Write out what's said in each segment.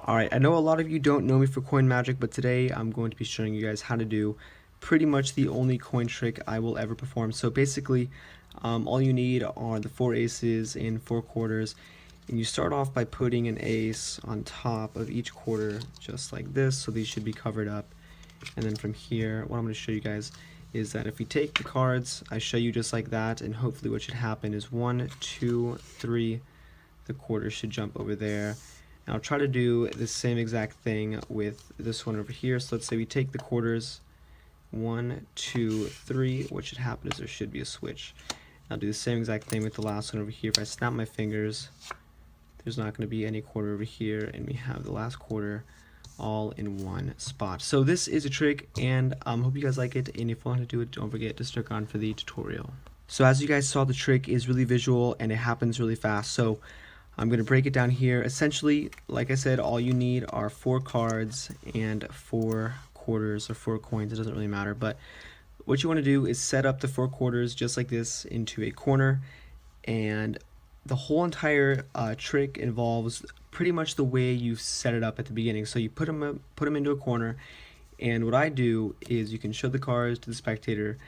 Alright, I know a lot of you don't know me for coin magic, but today I'm going to be showing you guys how to do pretty much the only coin trick I will ever perform. So basically, all you need are the 4 aces and 4 quarters, and you start off by putting an ace on top of each quarter, just like this, so these should be covered up. And then from here, what I'm going to show you guys is that if we take the cards, I show you just like that, and hopefully what should happen is 1, 2, 3, the quarters should jump over there. Now I'll try to do the same exact thing with this one over here. So let's say we take the quarters, 1, 2, 3. What should happen is there should be a switch. I'll do the same exact thing with the last one over here. If I snap my fingers, there's not going to be any quarter over here, and we have the last quarter all in one spot. So this is a trick, and hope you guys like it, and if you want to do it, don't forget to stick on for the tutorial. So as you guys saw, the trick is really visual and it happens really fast. So I'm going to break it down here. Essentially, like I said, all you need are 4 cards and 4 quarters or 4 coins. It doesn't really matter. But what you want to do is set up the 4 quarters just like this into a corner. And the whole entire trick involves pretty much the way you set it up at the beginning. So you put them into a corner. And what I do is you can show the cards to the spectator,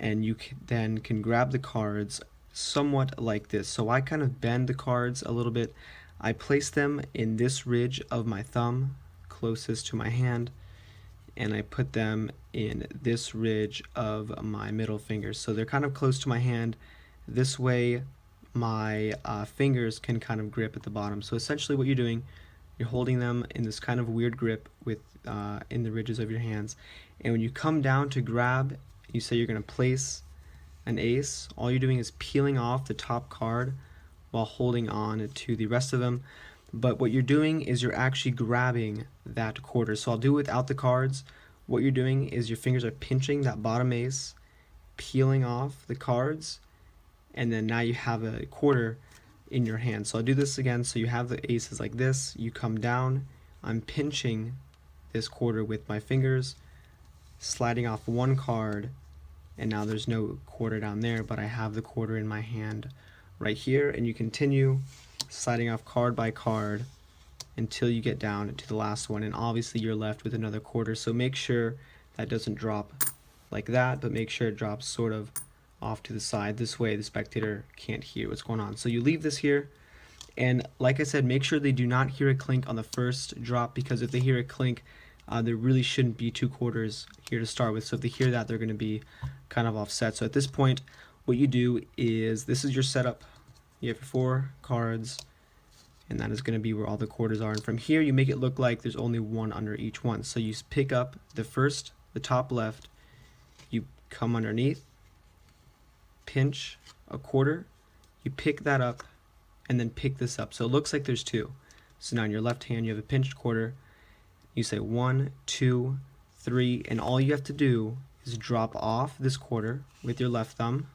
and you then can grab the cards somewhat like this. So I kind of bend the cards a little bit. I place them in this ridge of my thumb closest to my hand, and I put them in this ridge of my middle finger. So they're kind of close to my hand. This way my fingers can kind of grip at the bottom. So essentially what you're doing, you're holding them in this kind of weird grip with in the ridges of your hands. And when you come down to grab, you say you're going to place an ace, all you're doing is peeling off the top card while holding on to the rest of them. But what you're doing is you're actually grabbing that quarter. So I'll do it without the cards. What you're doing is your fingers are pinching that bottom ace, peeling off the cards, and then now you have a quarter in your hand. So I'll do this again. So you have the aces like this, you come down, I'm pinching this quarter with my fingers, sliding off one card, and now there's no quarter down there, but I have the quarter in my hand right here. And you continue sliding off card by card until you get down to the last one, and obviously you're left with another quarter. So make sure that doesn't drop like that, but make sure it drops sort of off to the side. This way the spectator can't hear what's going on. So you leave this here, and like I said, make sure they do not hear a clink on the first drop, because if they hear a clink, there really shouldn't be 2 quarters here to start with. So if they hear that, they're going to be kind of offset. So at this point, what you do is, this is your setup. You have your 4 cards, and that is going to be where all the quarters are. And from here, you make it look like there's only 1 under each one. So you pick up the top left, you come underneath, pinch a quarter, you pick that up, and then pick this up. So it looks like there's 2. So now in your left hand, you have a pinched quarter. You say 1, 2, 3, and all you have to do is drop off this quarter with your left thumb.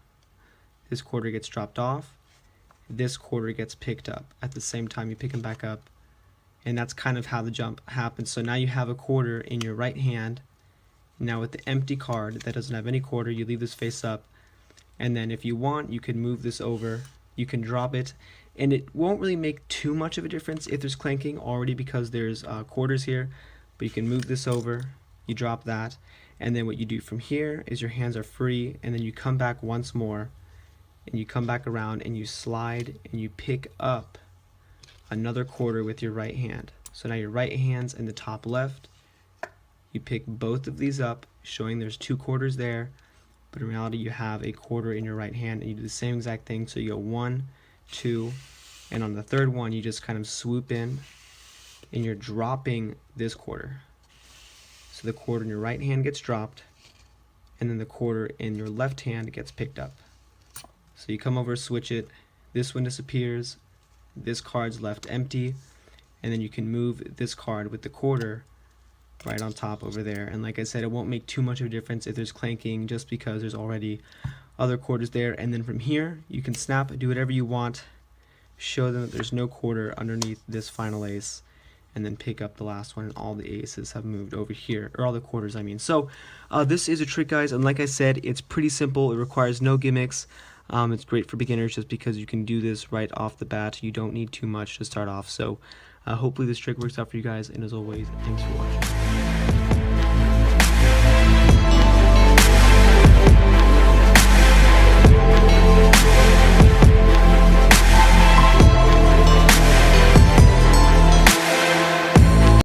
This quarter gets dropped off. This quarter gets picked up. At the same time, you pick them back up. And that's kind of how the jump happens. So now you have a quarter in your right hand. Now with the empty card that doesn't have any quarter, you leave this face up. And then if you want, you can move this over. You can drop it. And it won't really make too much of a difference if there's clanking already, because there's quarters here. But you can move this over, you drop that, and then what you do from here is your hands are free, and then you come back once more, and you come back around, and you slide, and you pick up another quarter with your right hand. So now your right hand's in the top left. You pick both of these up, showing there's 2 quarters there, but in reality you have a quarter in your right hand, and you do the same exact thing. So you go 1, 2, and on the third one you just kind of swoop in, and you're dropping this quarter. So the quarter in your right hand gets dropped, and then the quarter in your left hand gets picked up. So you come over, switch it, this one disappears, this card's left empty, and then you can move this card with the quarter right on top over there. And like I said, it won't make too much of a difference if there's clanking, just because there's already other quarters there. And then from here, you can snap, do whatever you want, show them that there's no quarter underneath this final ace, and then pick up the last one, and all the aces have moved over here, or all the quarters, I mean. So this is a trick, guys, and like I said, it's pretty simple. It requires no gimmicks. It's great for beginners just because you can do this right off the bat. You don't need too much to start off. So hopefully this trick works out for you guys, and as always, thanks for watching.